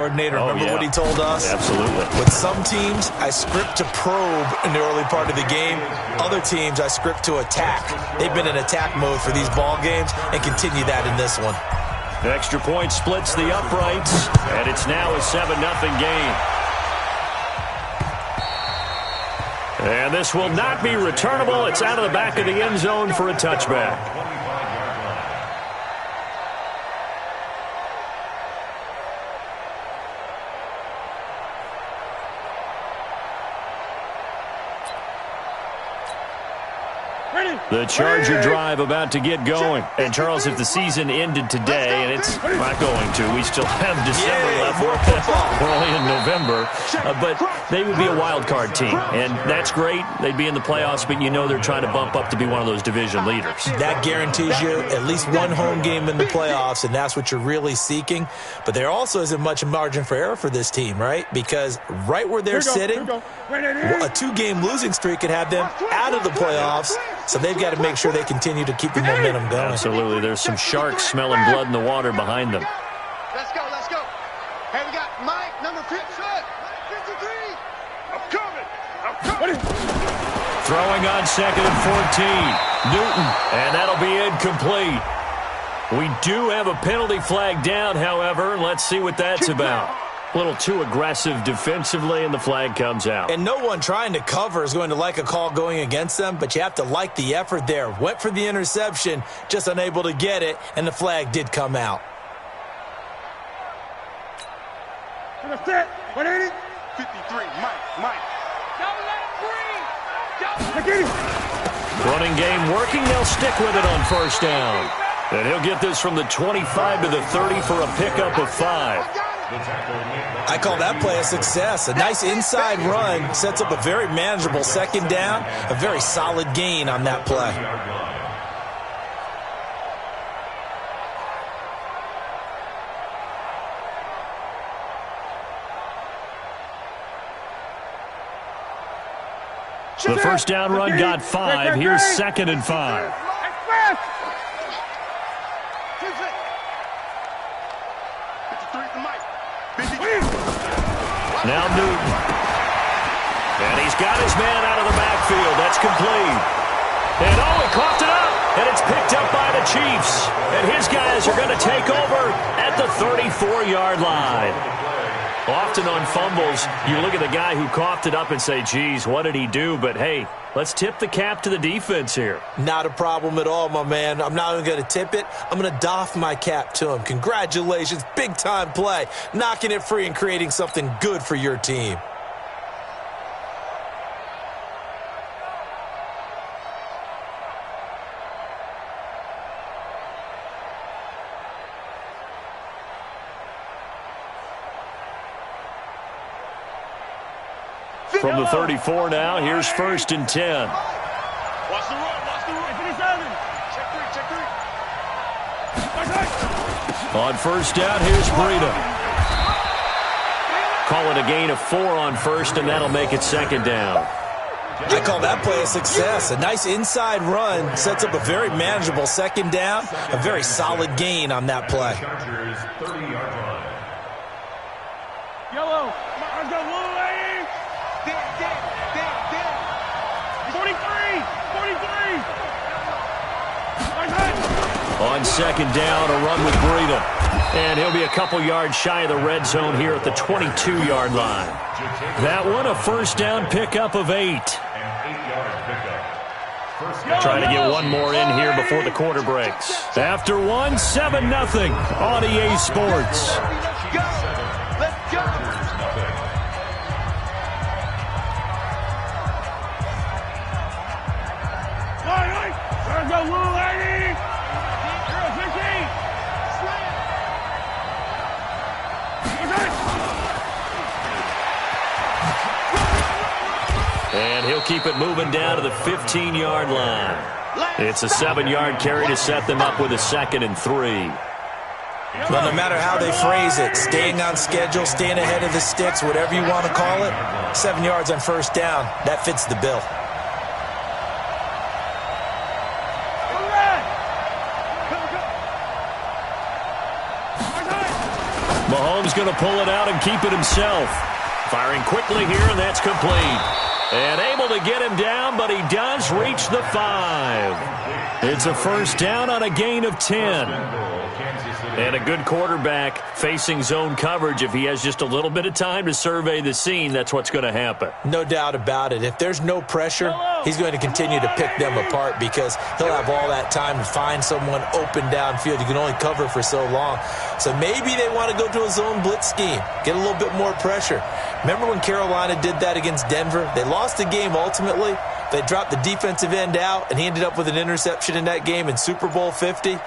Coordinator, remember what he told us? Absolutely. With some teams, I script to probe in the early part of the game. Other teams, I script to attack. They've been in attack mode for these ball games and continue that in this one. The extra point splits the uprights, and it's now a 7-0 game. And this will not be returnable. It's out of the back of the end zone for a touchback. The Charger drive about to get going. And, Charles, if the season ended today, and it's not going to, we still have December left. We're only in November. But they would be a wild card team. And that's great. They'd be in the playoffs, but you know they're trying to bump up to be one of those division leaders. That guarantees you at least one home game in the playoffs, and that's what you're really seeking. But there also isn't much margin for error for this team, right? Because right where they're sitting, a two-game losing streak could have them out of the playoffs. So they've got to make sure they continue to keep the momentum going. Absolutely. There's some sharks smelling blood in the water behind them. Let's go, let's go. Hey, we got Mike, number 53. I'm coming. Throwing on 2nd and 14. Newton, and that'll be incomplete. We do have a penalty flag down, however. Let's see what that's about. A little too aggressive defensively, and the flag comes out. And no one trying to cover is going to like a call going against them, but you have to like the effort there. Went for the interception, just unable to get it, and the flag did come out. 53, Mike. Running game working. They'll stick with it on first down. And he'll get this from the 25 to the 30 for a pickup of 5. I call that play a success. A nice inside run sets up a very manageable second down, a very solid gain on that play. The first down run got 5. Here's 2nd and 5. Now Newton. And he's got his man out of the backfield. That's complete. And he coughed it up. And it's picked up by the Chiefs. And his guys are going to take over at the 34-yard line. Often on fumbles, you look at the guy who coughed it up and say, geez, what did he do? But, hey, let's tip the cap to the defense here. Not a problem at all, my man. I'm not even going to tip it. I'm going to doff my cap to him. Congratulations. Big-time play. Knocking it free and creating something good for your team. From the 34 now, here's 1st and 10. Watch the run. Check 3. On first down, here's Breida. Call it a gain of 4 on first, and that'll make it 2nd down. I call that play a success. A nice inside run sets up a very manageable second down, a very solid gain on that play. Yellow. Let's go, Lil Lady. 43. On 2nd down, a run with Breida. And he'll be a couple yards shy of the red zone here at the 22-yard line. That one, a first down pickup of 8. Trying to get one more in here before the quarter breaks. After one, 7-0 on EA Sports. Let's go. Let's go, Lil Lady. 15. And he'll keep it moving down to the 15-yard line. It's a 7-yard carry to set them up with a 2nd and 3. Well, no matter how they phrase it, staying on schedule, staying ahead of the sticks, whatever you want to call it, 7 yards on first down, that fits the bill. Mahomes going to pull it out and keep it himself. Firing quickly here, and that's complete. And able to get him down, but he does reach the 5. It's a first down on a gain of 10. And a good quarterback facing zone coverage. If he has just a little bit of time to survey the scene, that's what's going to happen. No doubt about it. If there's no pressure, he's going to continue to pick them apart because he'll have all that time to find someone open downfield. You can only cover for so long. So maybe they want to go to a zone blitz scheme, get a little bit more pressure. Remember when Carolina did that against Denver? They lost the game ultimately. They dropped the defensive end out, and he ended up with an interception in that game in Super Bowl 50.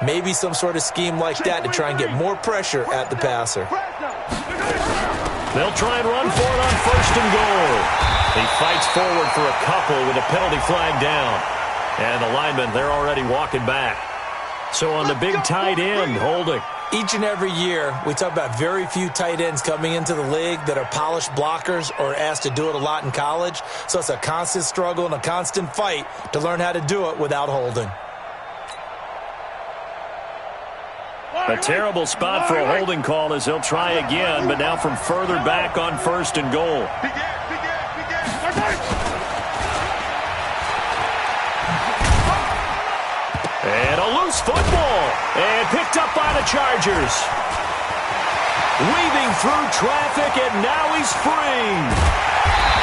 Maybe some sort of scheme like that to try and get more pressure at the passer. They'll try and run for it on first and goal. He fights forward for a couple with a penalty flag down. And the linemen, they're already walking back. So on the big tight end, holding. Each and every year, we talk about very few tight ends coming into the league that are polished blockers or asked to do it a lot in college. So it's a constant struggle and a constant fight to learn how to do it without holding. A terrible spot for a holding call as they'll try again, but now from further back on first and goal. And a loose football. And picked up by the Chargers. Weaving through traffic, and now he's free.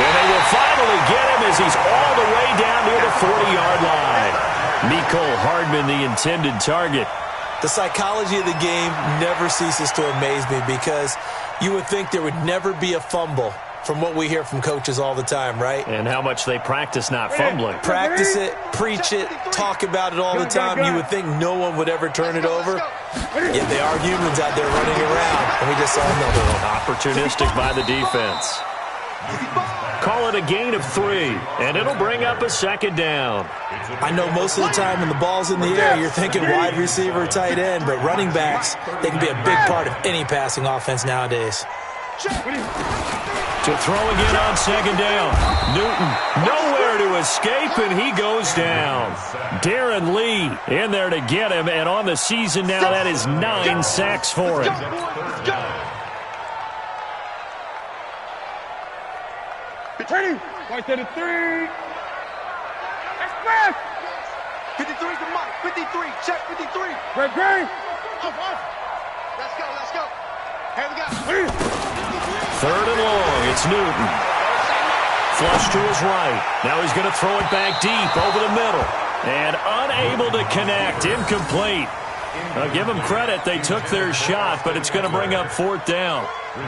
And they will finally get him as he's all the way down near the 40-yard line. Mecole Hardman, the intended target. The psychology of the game never ceases to amaze me because you would think there would never be a fumble from what we hear from coaches all the time, right? And how much they practice not fumbling. Practice it, preach it, talk about it all the time. You would think no one would ever turn it over. Yet they are humans out there running around, and we just saw another one. Opportunistic by the defense. Call it a gain of 3, and it'll bring up a second down. I know most of the time when the ball's in the air, you're thinking wide receiver, tight end, but running backs, they can be a big part of any passing offense nowadays. To throw again on second down. Newton nowhere to escape, and he goes down. Darren Lee in there to get him, and on the season now, that is 9 sacks for him. Right to the 3. Express. 53 to Mike. 53. Check 53. Red green. Let's go. Let's go. Here we go. Third and long. It's Newton. Flush to his right. Now he's going to throw it back deep over the middle. And unable to connect. Incomplete. I'll give them credit. They took their shot, but it's going to bring up fourth down.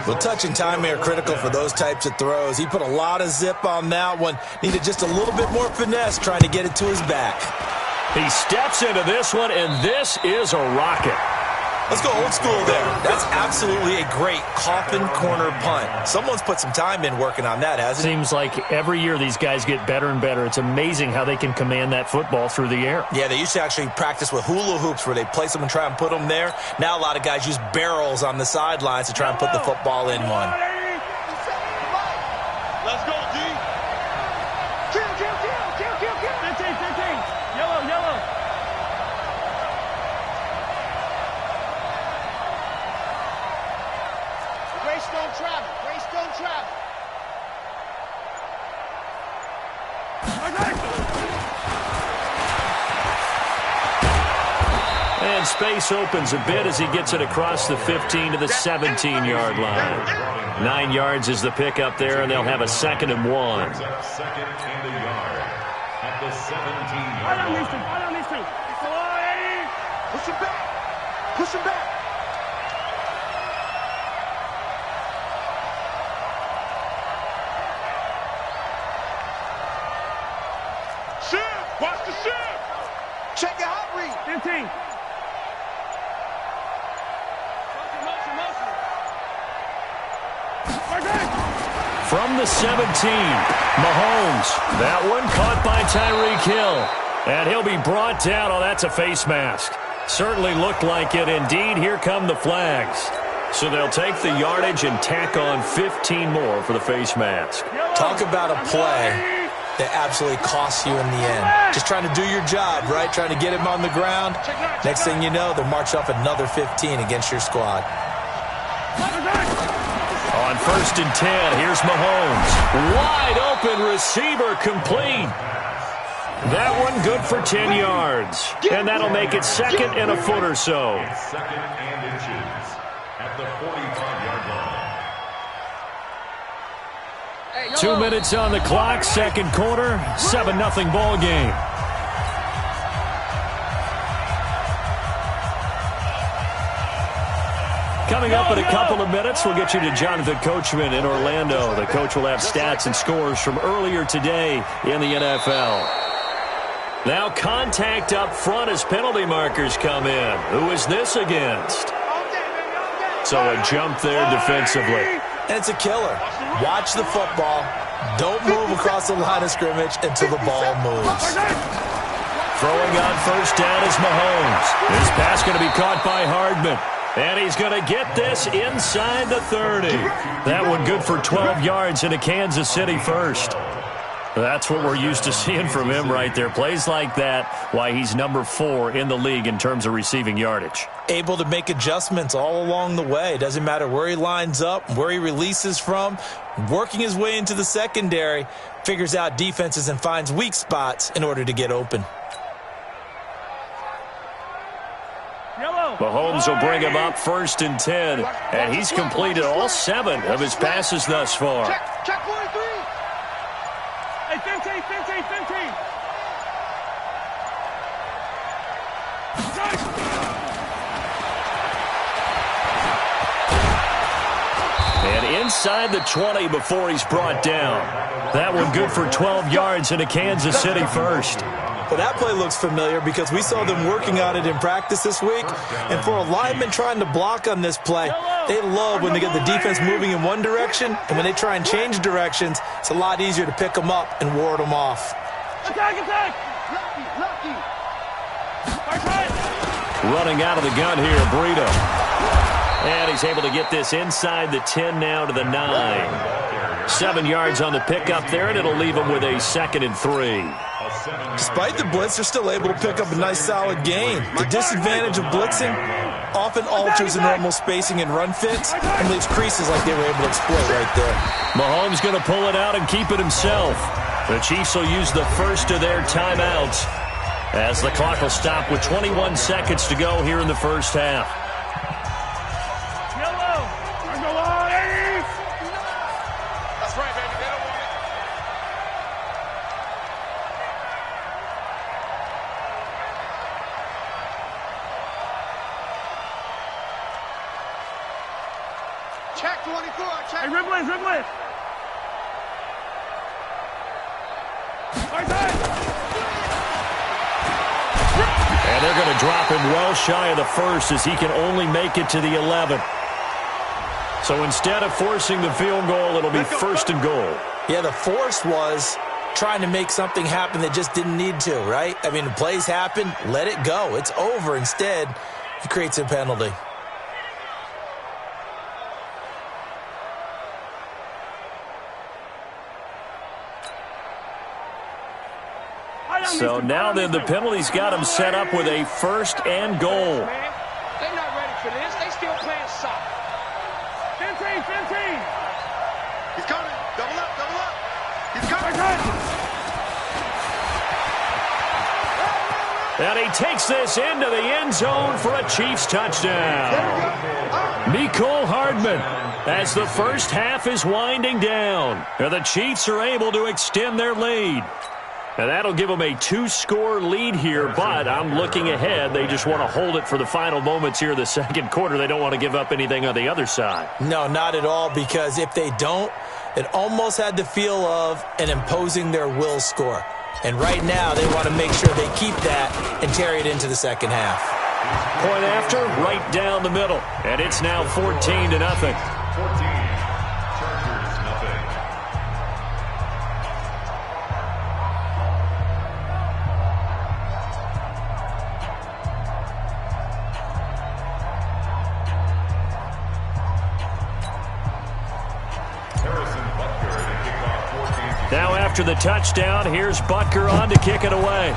Well, touch and time are critical for those types of throws. He put a lot of zip on that one. Needed just a little bit more finesse trying to get it to his back. He steps into this one, and this is a rocket. Let's go old school there. That's absolutely a great coffin corner punt. Someone's put some time in working on that, hasn't it? Seems like every year these guys get better and better. It's amazing how they can command that football through the air. Yeah, they used to actually practice with hula hoops where they place them and try and put them there. Now a lot of guys use barrels on the sidelines to try and put the football in one. Let's go, D. Kill. 15. Yellow. Greystone travel. And space opens a bit as he gets it across the 15 to the 17-yard line. 9 yards is the pickup there, and they'll have a 2nd and 1. Second and a yard at the 17-yard line. Push him back. Watch the shift. Check your hot read. 15. Motion. From the 17, Mahomes. That one caught by Tyreek Hill. And he'll be brought down. Oh, that's a face mask. Certainly looked like it. Indeed, here come the flags. So they'll take the yardage and tack on 15 more for the face mask. Talk about a play that absolutely costs you in the end. Just trying to do your job, right? Trying to get him on the ground. Next thing you know, they're marching off another 15 against your squad. On 1st and 10, here's Mahomes. Wide open receiver complete. That one good for 10 yards. And that'll make it 2nd and a foot or so. 2nd and inches at the 45-yard line. 2 minutes on the clock, 2nd quarter, 7-0 ball game. Coming up in a couple of minutes, we'll get you to Jonathan Coachman in Orlando. The coach will have stats and scores from earlier today in the NFL. Now contact up front as penalty markers come in. Who is this against? So a jump there defensively. And it's a killer. Watch the football. Don't move across the line of scrimmage until the ball moves. Throwing on 1st down is Mahomes. This pass going to be caught by Hardman. And he's going to get this inside the 30. That one good for 12 yards into Kansas City first. That's what we're used to seeing from him right there. Plays like that, why he's number 4 in the league in terms of receiving yardage. Able to make adjustments all along the way. Doesn't matter where he lines up, where he releases from. Working his way into the secondary, figures out defenses and finds weak spots in order to get open. Mahomes will bring him up 1st and 10, and he's completed all 7 of his passes thus far. Check 43. Hey, 15. And inside the 20 before he's brought down. That one good for 12 yards into Kansas City first. Well, that play looks familiar because we saw them working on it in practice this week. And for a lineman trying to block on this play, they love when they get the defense moving in one direction. And when they try and change directions, it's a lot easier to pick them up and ward them off. Attack! Lucky! Running out of the gun here, Burrito. And he's able to get this inside the 10 now to the 9. 7 yards on the pickup there, and it'll leave him with a 2nd and 3. Despite the blitz, they're still able to pick up a nice solid gain. The disadvantage of blitzing often alters the normal spacing and run fits and leaves creases like they were able to exploit right there. Mahomes going to pull it out and keep it himself. The Chiefs will use the first of their timeouts as the clock will stop with 21 seconds to go here in the first half. That's right, baby. They don't want it. Check 24. Check. Hey, Ripley. And they're going to drop him well shy of the first as he can only make it to the 11. So instead of forcing the field goal, it'll be 1st and goal. Yeah, the force was trying to make something happen that just didn't need to, right? I mean, the plays happen, let it go. It's over. Instead, he creates a penalty. So now then the penalty's got him set up with a 1st and goal. They're not ready for this. They still playing soft. 15. He's coming. Double up. He's coming. And he takes this into the end zone for a Chiefs touchdown. Mecole Hardman as the first half is winding down. And the Chiefs are able to extend their lead. And that'll give them a 2-score lead here, but I'm looking ahead. They just want to hold it for the final moments here in the 2nd quarter. They don't want to give up anything on the other side. No, not at all, because if they don't, it almost had the feel of an imposing their will score. And right now, they want to make sure they keep that and carry it into the 2nd half. Point after, right down the middle. And it's now 14-0. 14. Chargers, nothing. Now after the touchdown, here's Butker on to kick it away.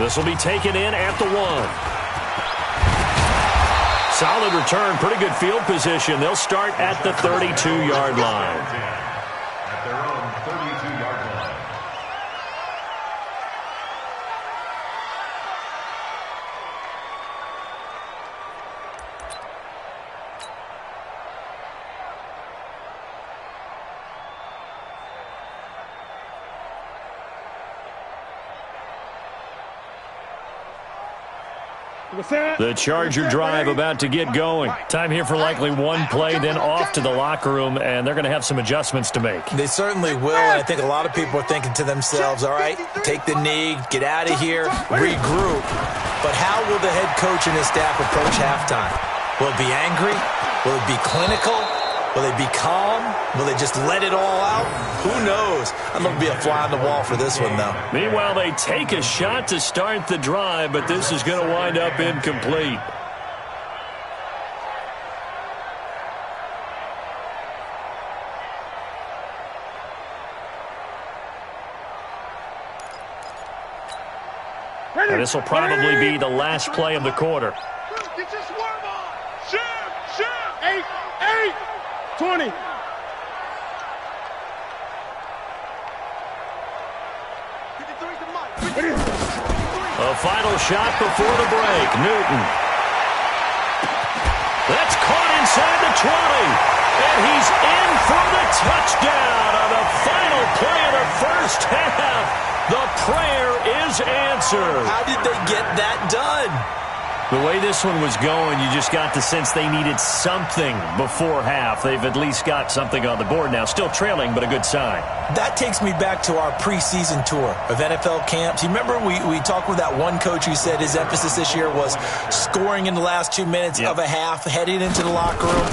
This will be taken in at the 1. Solid return, pretty good field position. They'll start at the 32-yard line. At their own 32-yard line. The Charger drive about to get going. Time here for likely one play, then off to the locker room, and they're going to have some adjustments to make. They certainly will, and I think a lot of people are thinking to themselves, all right, take the knee, get out of here, regroup. But how will the head coach and his staff approach halftime? Will it be angry? Will it be clinical? Will they be calm? Will they just let it all out? Who knows? I'd love to be a fly on the wall for this one, though. Meanwhile, they take a shot to start the drive, but this is going to wind up incomplete. This will probably be the last play of the quarter. Get your swerve on. Shoot. 8. 20. A final shot before the break. Newton. That's caught inside the 20. And he's in for the touchdown on the final play of the first half. The prayer is answered. How did they get that done? The way this one was going, you just got the sense they needed something before half. They've at least got something on the board now. Still trailing, but a good sign. That takes me back to our preseason tour of NFL camps. You remember we talked with that one coach who said his emphasis this year was scoring in the last 2 minutes of a half, heading into the locker room.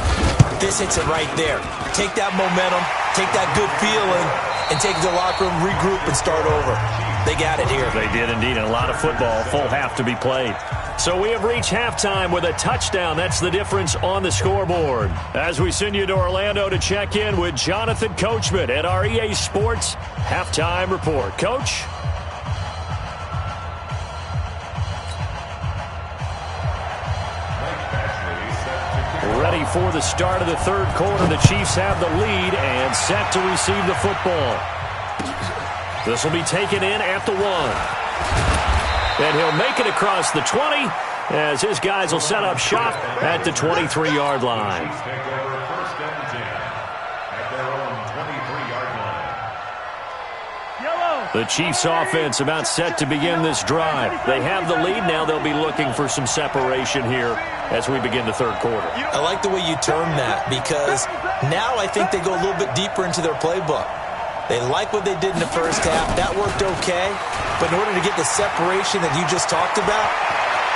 This hits it right there. Take that momentum, take that good feeling, and take it to the locker room, regroup, and start over. They got it here. They did indeed, and a lot of football, full half to be played. So we have reached halftime with a touchdown. That's the difference on the scoreboard. As we send you to Orlando to check in with Jonathan Coachman at our EA Sports Halftime Report. Coach? Ready for the start of the third quarter. The Chiefs have the lead and set to receive the football. This will be taken in at the 1. And he'll make it across the 20 as his guys will set up shop at the 23-yard line. The Chiefs offense about set to begin this drive. They have the lead. Now they'll be looking for some separation here as we begin the third quarter. I like the way you term that because now I think they go a little bit deeper into their playbook. They like what they did in the first half. That worked okay. But in order to get the separation that you just talked about,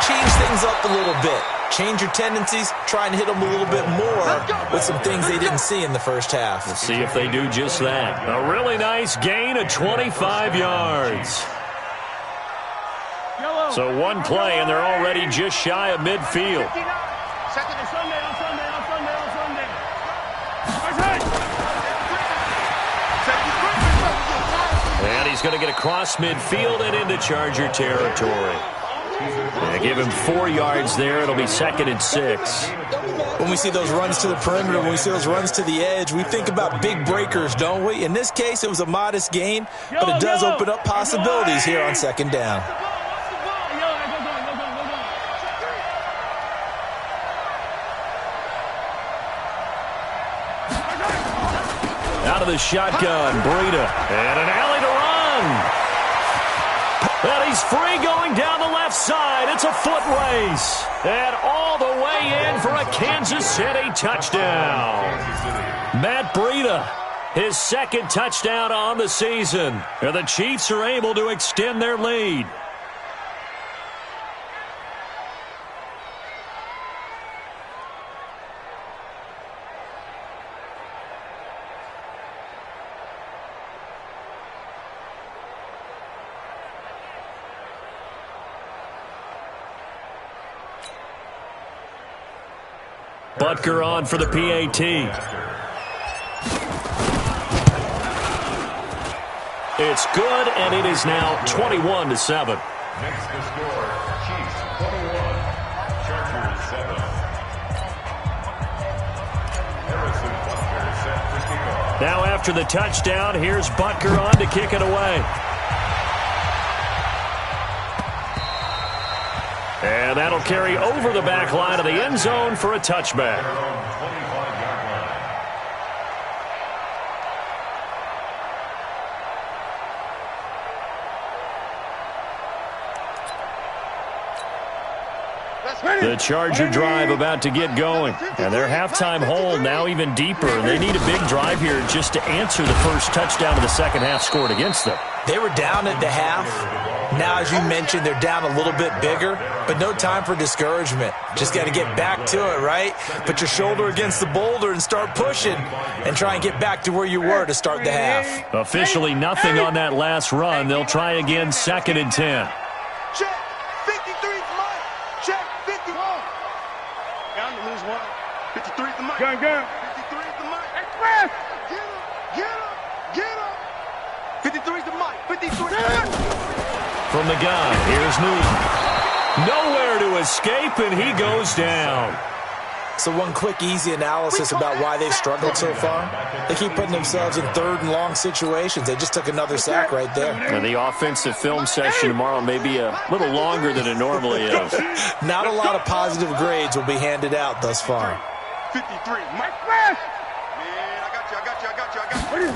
change things up a little bit. Change your tendencies. Try and hit them a little bit more with some things they didn't see in the first half. We'll see if they do just that. A really nice gain of 25 yards. So one play, and they're already just shy of midfield. And he's going to get across midfield and into Charger territory. They give him 4 yards there. It'll be 2nd and 6. When we see those runs to the perimeter, when we see those runs to the edge, we think about big breakers, don't we? In this case, it was a modest gain, but it does open up possibilities here on 2nd down. Out of the shotgun, Breida, and an alley to run. And he's free going down the left side. It's a foot race. And all the way in for a Kansas City touchdown. Matt Breida, his 2nd touchdown on the season. And the Chiefs are able to extend their lead. Butker on for the PAT. It's good, and it is now 21-7. Next to score, Chiefs 21, Chargers 7. Now after the touchdown, here's Butker on to kick it away. And that'll carry over the back line of the end zone for a touchback. The Charger drive about to get going. And their halftime hole now even deeper. And they need a big drive here just to answer the first touchdown of the second half scored against them. They were down at the half. Now, as you mentioned, they're down a little bit bigger, but no time for discouragement. Just got to get back to it, right? Put your shoulder against the boulder and start pushing and try and get back to where you were to start the half. Officially nothing on that last run. They'll try again 2nd and 10. Check. 53's Mike. Check. 50. Got to lose one. 53's the Mike. Gun. 53's the Mike. Express. Get him. 53's the Mike. 53. From the gun, here's Newton. Nowhere to escape, and he goes down. So one quick, easy analysis about why they've struggled so far. They keep putting themselves in 3rd and long situations. They just took another sack right there. And the offensive film session tomorrow may be a little longer than it normally is. Not a lot of positive grades will be handed out thus far. 53. Mike West. Man, I got you.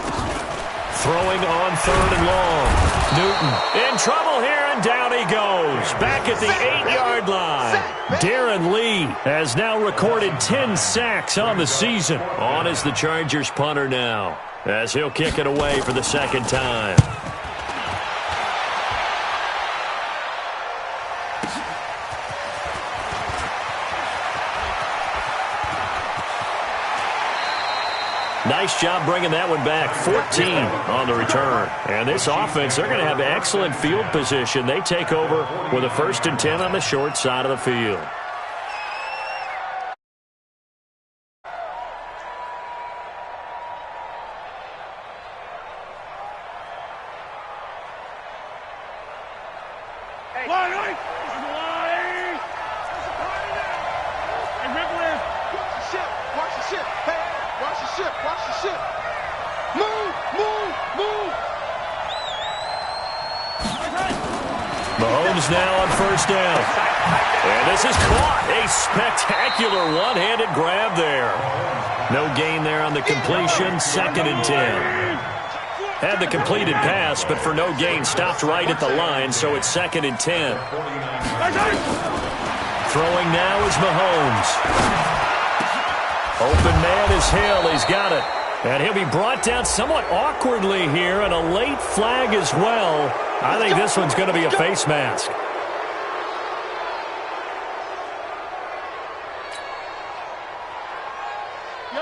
Throwing on 3rd and long. Newton in trouble here, and down he goes. Back at the 8-yard line. Darren Lee has now recorded 10 sacks on the season. On is the Chargers punter now, as he'll kick it away for the 2nd time. Nice job bringing that one back. 14 on the return. And this offense, they're going to have excellent field position. They take over with a 1st and 10 on the short side of the field. Mahomes now on 1st down. And this is caught. A spectacular one-handed grab there. No gain there on the completion. 2nd and 10. Had the completed pass, but for no gain, stopped right at the line, so it's 2nd and 10. Throwing now is Mahomes. Open man is Hill. He's got it. And he'll be brought down somewhat awkwardly here, and a late flag as well. I think this one's going to be a face mask.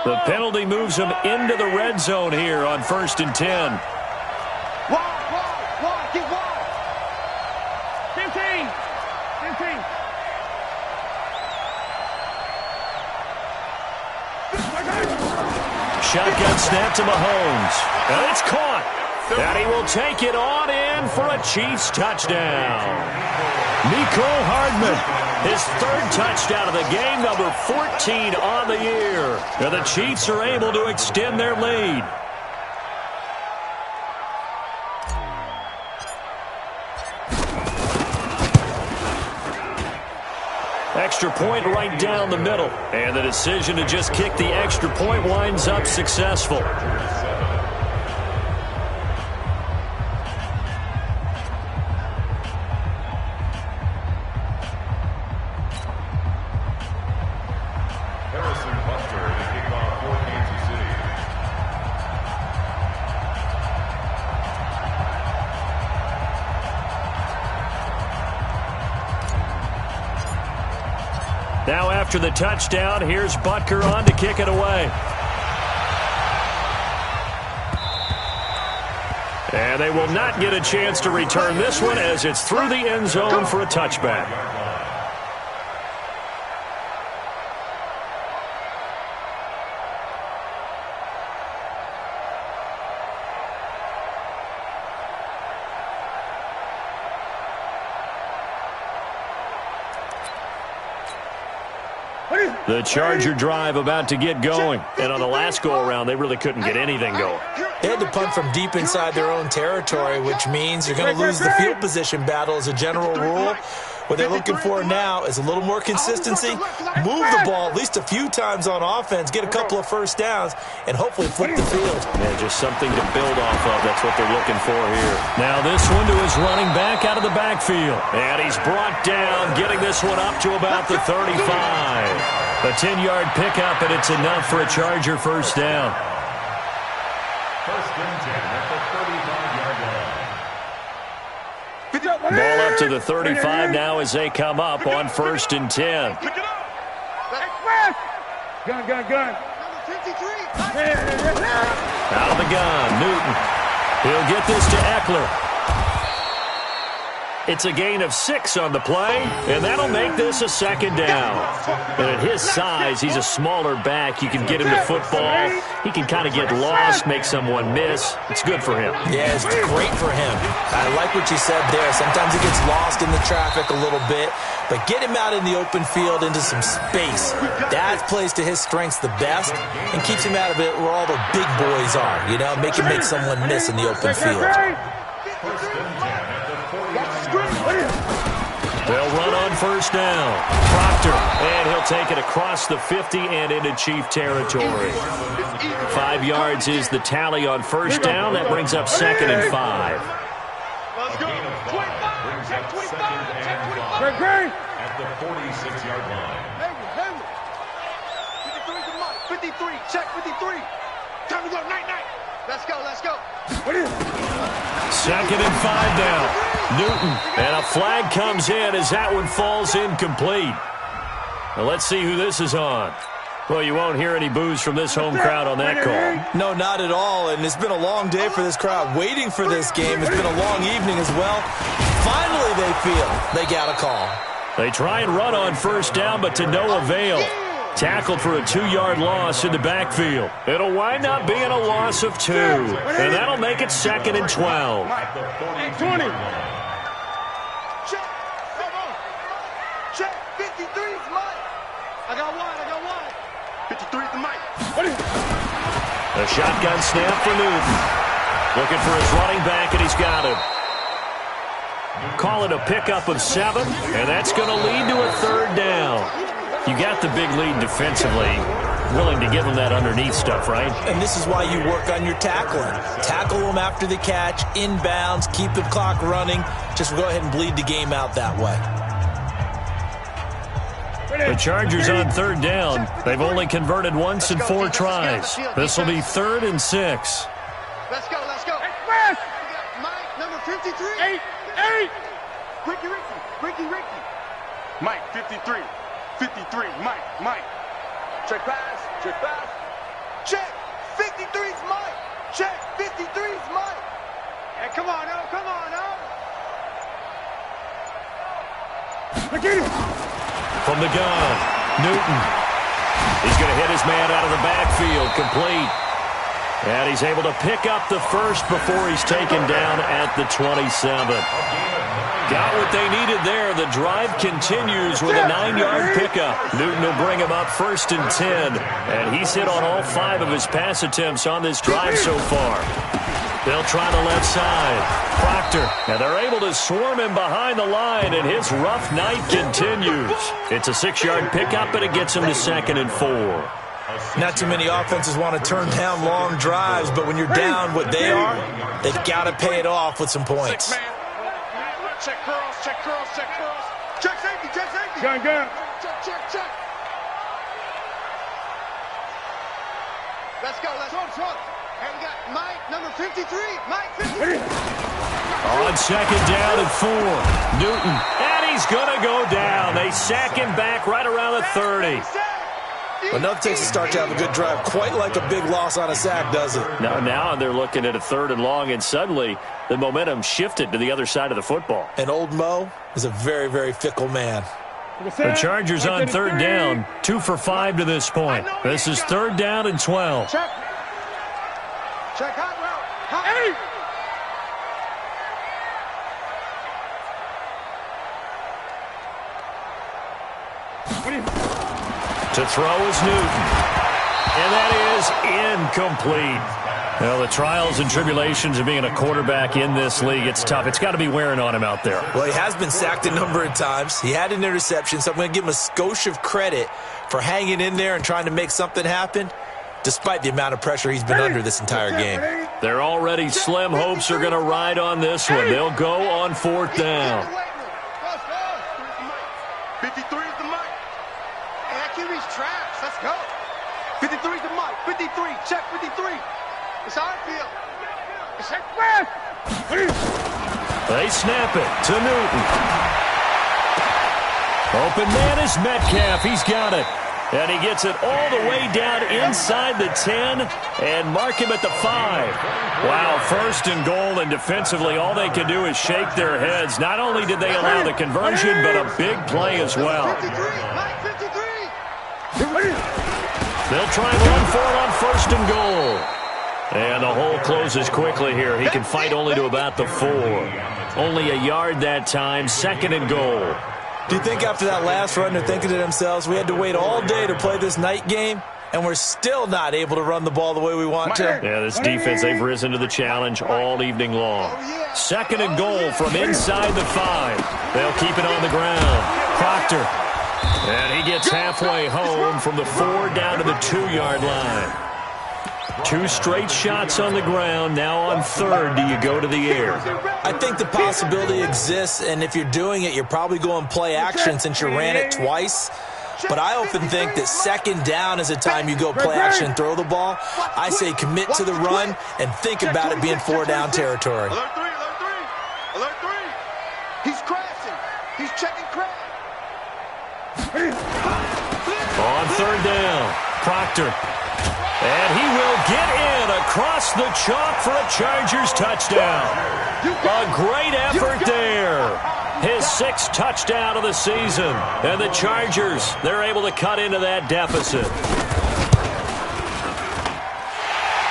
The penalty moves him into the red zone here on 1st and 10. Wide, get wide. 15. Shotgun snap to Mahomes. And it's caught. And he will take it on in for a Chiefs touchdown. Mecole Hardman, his 3rd touchdown of the game, number 14 on the year. And the Chiefs are able to extend their lead. Extra point right down the middle. And the decision to just kick the extra point winds up successful. Now after the touchdown, here's Butker on to kick it away. And they will not get a chance to return this one as it's through the end zone for a touchback. The Charger drive about to get going. And on the last go-around, they really couldn't get anything going. They had to punt from deep inside their own territory, which means you're going to lose the field position battle as a general rule. What they're looking for now is a little more consistency, move the ball at least a few times on offense, get a couple of first downs, and hopefully flip the field. Yeah, just something to build off of. That's what they're looking for here. Now this one to his running back out of the backfield. And he's brought down, getting this one up to about the 35. A 10-yard pickup, and it's enough for a Charger first down. First and 10 at the 35-yard line. Ball up to the 35 now as they come up on first and 10. Gun. Out of the gun, Newton. He'll get this to Eckler. It's a gain of 6 on the play, and that'll make this a second down. And at his size, he's a smaller back. You can get him to football. He can kind of get lost, make someone miss. It's good for him. Yeah, it's great for him. I like what you said there. Sometimes he gets lost in the traffic a little bit, but get him out in the open field into some space. That plays to his strengths the best and keeps him out of it where all the big boys are, you know, make him make someone miss in the open field. They'll run on first down. Proctor, and he'll take it across the 50 and into Chief territory. 5 yards is the tally on first down. That brings up second and 5. Let's go. 25. Check 25. Check 25. At the 46-yard line. 53 to Mike. 53. Check 53. Time to go. Night. Let's go. Second and 5 down. Newton, and a flag comes in as that one falls incomplete. Now let's see who this is on. Well, you won't hear any boos from this home crowd on that call. No, not at all, and it's been a long day for this crowd waiting for this game. It's been a long evening as well. Finally, they feel they got a call. They try and run on first down, but to no avail. Tackled for a 2-yard loss in the backfield. It'll wind up being a loss of 2, and that'll make it second and 12. 20. Check 53's Mike. I got one. 53's the Mike. A shotgun snap for Newton. Looking for his running back, and he's got him. Call it a pickup of 7, and that's going to lead to a third down. You got the big lead defensively, willing to give them that underneath stuff, right? And this is why you work on your tackling. Tackle them after the catch, inbounds, keep the clock running. Just go ahead and bleed the game out that way. The Chargers on third down. They've only converted once in 4 tries. This will be 3rd and 6. Let's go. Mike, number 53. 8. Ricky. Mike, 53. 53, Mike. Check pass. Check 53's Mike. Check 53's Mike. Hey, come on, now. From the gun, Newton. He's going to hit his man out of the backfield, complete. And he's able to pick up the first before he's taken down at the 27. Got what they needed there. The drive continues with a 9-yard pickup. Newton will bring him up 1st and 10. And he's hit on all 5 of his pass attempts on this drive so far. They'll try the left side. Proctor, and they're able to swarm him behind the line, and his rough night continues. It's a 6-yard pickup, and it gets him to 2nd and 4. Not too many offenses want to turn down long drives, but when you're down what they are, they've got to pay it off with some points. Check curls. Check safety. Gun. Check. Let's go. And we got Mike, number 53. Mike, 53. On second down and 4. Newton, and he's going to go down. They sack him back right around the 30. Enough takes to start to have a good drive. Quite like a big loss on a sack, does it? Now they're looking at a 3rd and long, and suddenly the momentum shifted to the other side of the football. And old Mo is a very, very fickle man. The Chargers on 3rd down, 2 for 5 to this point. This is 3rd down and 12. Check hot route. To throw is Newton. And that is incomplete. Well, the trials and tribulations of being a quarterback in this league, it's tough. It's got to be wearing on him out there. Well, he has been sacked a number of times. He had an interception, so I'm going to give him a skosh of credit for hanging in there and trying to make something happen, despite the amount of pressure he's been under this entire game. They're already slim hopes are going to ride on this one. They'll go on 4th down. 53 is the mic. And that QB's trash. Let's go. 53 is the mic. 53. Check 53. It's how I feel. It's like They snap it to Newton. Open man is Metcalf. He's got it. And he gets it all the way down inside the 10 and mark him at the 5. Wow, 1st and goal, and defensively all they can do is shake their heads. Not only did they allow the conversion, but a big play as well. 53. They'll try and run for it on 1st and goal. And the hole closes quickly here. He can fight only to about the 4. Only a yard that time, 2nd and goal. Do you think after that last run they're thinking to themselves, we had to wait all day to play this night game, and we're still not able to run the ball the way we want to? Yeah, this defense, they've risen to the challenge all evening long. 2nd and goal from inside the 5. They'll keep it on the ground. Proctor. And he gets halfway home from the 4 down to the 2-yard line. 2 straight shots on the ground. Now on 3rd, do you go to the air? I think the possibility exists, and if you're doing it, you're probably going play action since you ran it twice. But I often think that 2nd down is a time you go play action and throw the ball. I say commit to the run and think about it being 4-down territory. Alert 3, alert 3. Alert 3. He's crashing. He's checking crash. On 3rd down, Proctor. And he will get in across the chalk for a Chargers touchdown. A great effort there. His 6th touchdown of the season. And the Chargers, they're able to cut into that deficit.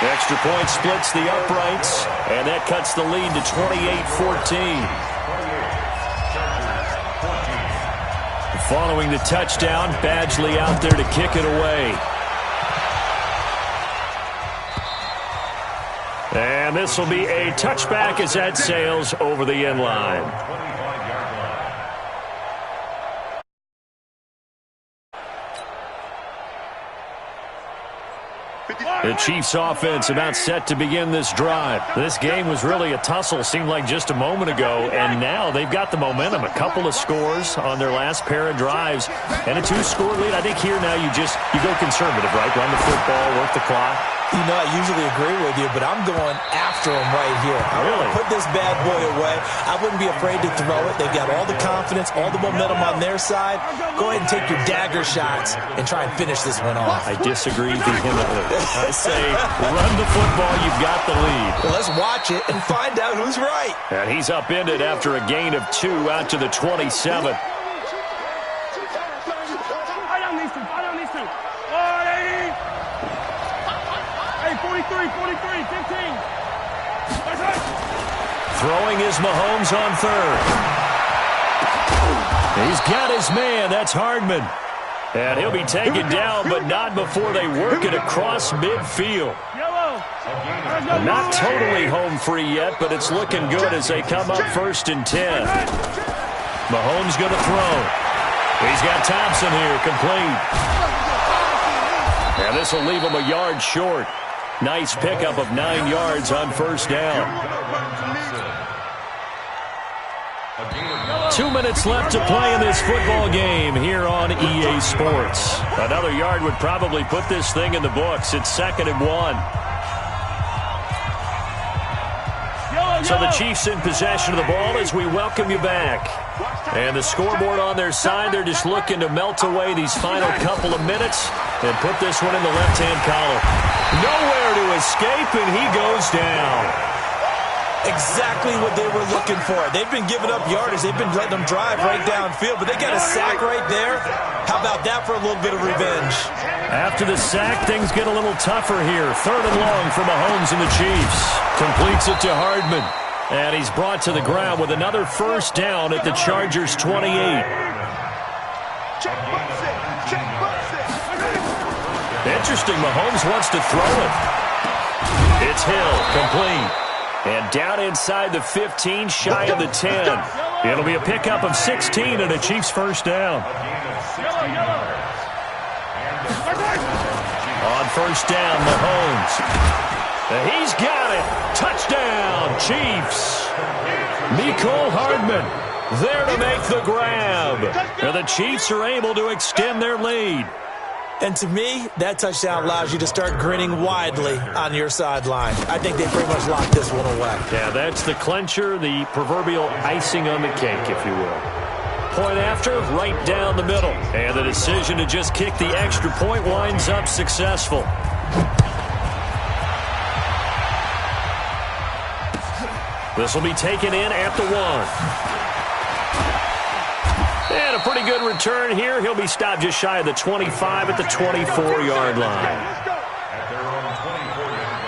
Extra point splits the uprights, and that cuts the lead to 28-14. Following the touchdown, Badgley out there to kick it away. And this will be a touchback as that sails over the end line. The Chiefs offense about set to begin this drive. This game was really a tussle, seemed like just a moment ago, and now they've got the momentum. A couple of scores on their last pair of drives and a 2-score lead. I think here now you go conservative, right? Run the football, work the clock. You know, I usually agree with you, but I'm going after him right here. I want to put this bad boy away. I wouldn't be afraid to throw it. They've got all the confidence, all the momentum on their side. Go ahead and take your dagger shots and try and finish this one off. I disagree vehemently. I say run the football. You've got the lead. Well, let's watch it and find out who's right. And he's upended after a gain of 2 out to the 27. Throwing is Mahomes on 3rd. He's got his man. That's Hardman. And he'll be taken down, but not before they work it across midfield. Not totally home free yet, but it's looking good as they come up 1st and 10. Mahomes going to throw. He's got Thompson here, complete. And this will leave him a yard short. Nice pickup of 9 yards on 1st down. 2 minutes left to play in this football game here on EA Sports. Another yard would probably put this thing in the books. It's 2nd and 1. So the Chiefs in possession of the ball as we welcome you back. And the scoreboard on their side, they're just looking to melt away these final couple of minutes and put this one in the left-hand column. Nowhere to escape, and he goes down. Exactly what they were looking for. They've been giving up yardage. They've been letting them drive right downfield, but they got a sack right there. How about that for a little bit of revenge? After the sack, things get a little tougher here. 3rd and long for Mahomes and the Chiefs. Completes it to Hardman. And he's brought to the ground with another 1st down at the Chargers' 28. interesting. Mahomes wants to throw it. It's Hill, complete. And down inside the 15, shy of the 10. It'll be a pickup of 16 and a Chiefs first down. On first down, Mahomes. He's got it. Touchdown, Chiefs. Mecole Hardman there to make the grab. And the Chiefs are able to extend their lead. And to me, that touchdown allows you to start grinning widely on your sideline. I think they pretty much locked this one away. Yeah, that's the clincher, the proverbial icing on the cake, if you will. Point after, right down the middle. And the decision to just kick the extra point winds up successful. This will be taken in at the 1. And a pretty good return here. He'll be stopped just shy of the 25 at the 24-yard line. At their own 24-yard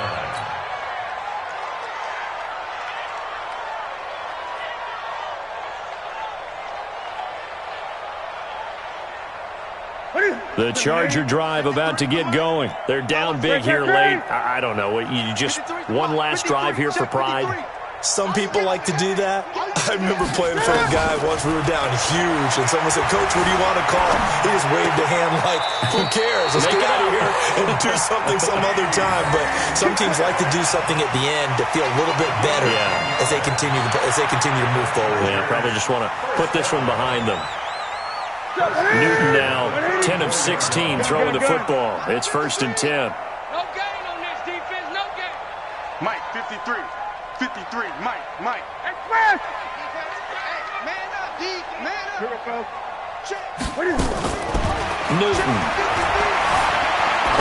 line. The Charger drive about to get going. They're down big here late. I don't know. You just one last drive here for pride? Some people like to do that. I remember playing for a guy once we were down huge, and someone said, "Coach, what do you want to call?" He just waved a hand like, who cares? Let's get out of here and do something some other time. But some teams like to do something at the end to feel a little bit better as they continue to move forward. Yeah, probably just want to put this one behind them. Newton now 10 of 16 throwing the football. It's 1st and 10. No gain on this defense, no gain. Mike, 53. 53, Mike. Express! Hey, man up, D, man up. Here we go. Newton.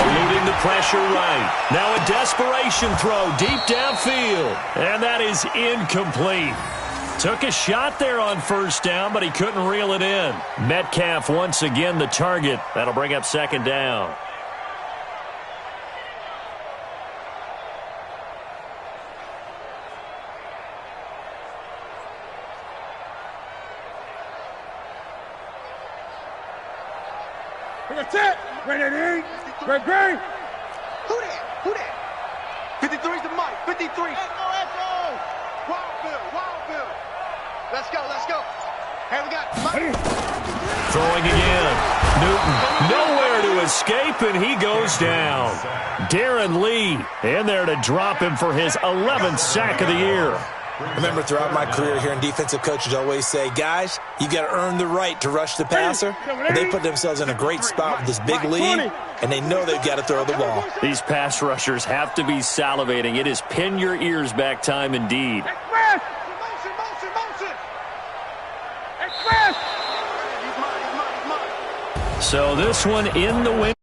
Eluding the pressure right. Now a desperation throw deep downfield. And that is incomplete. Took a shot there on first down, but he couldn't reel it in. Metcalf once again the target. That'll bring up 2nd down. That's it. Ready, Greg. Who that? 53's the Mike. 53. Echo. Wild Bill. Let's go. Hey, we got Mike. Throwing again. Newton nowhere to escape, and he goes down. Darren Lee in there to drop him for his 11th sack of the year. I remember throughout my career hearing defensive coaches always say, guys, you've got to earn the right to rush the passer. And they put themselves in a great spot with this big lead, and they know they've got to throw the ball. These pass rushers have to be salivating. It is pin your ears back time indeed. Express! Motion! Express! So this one in the win.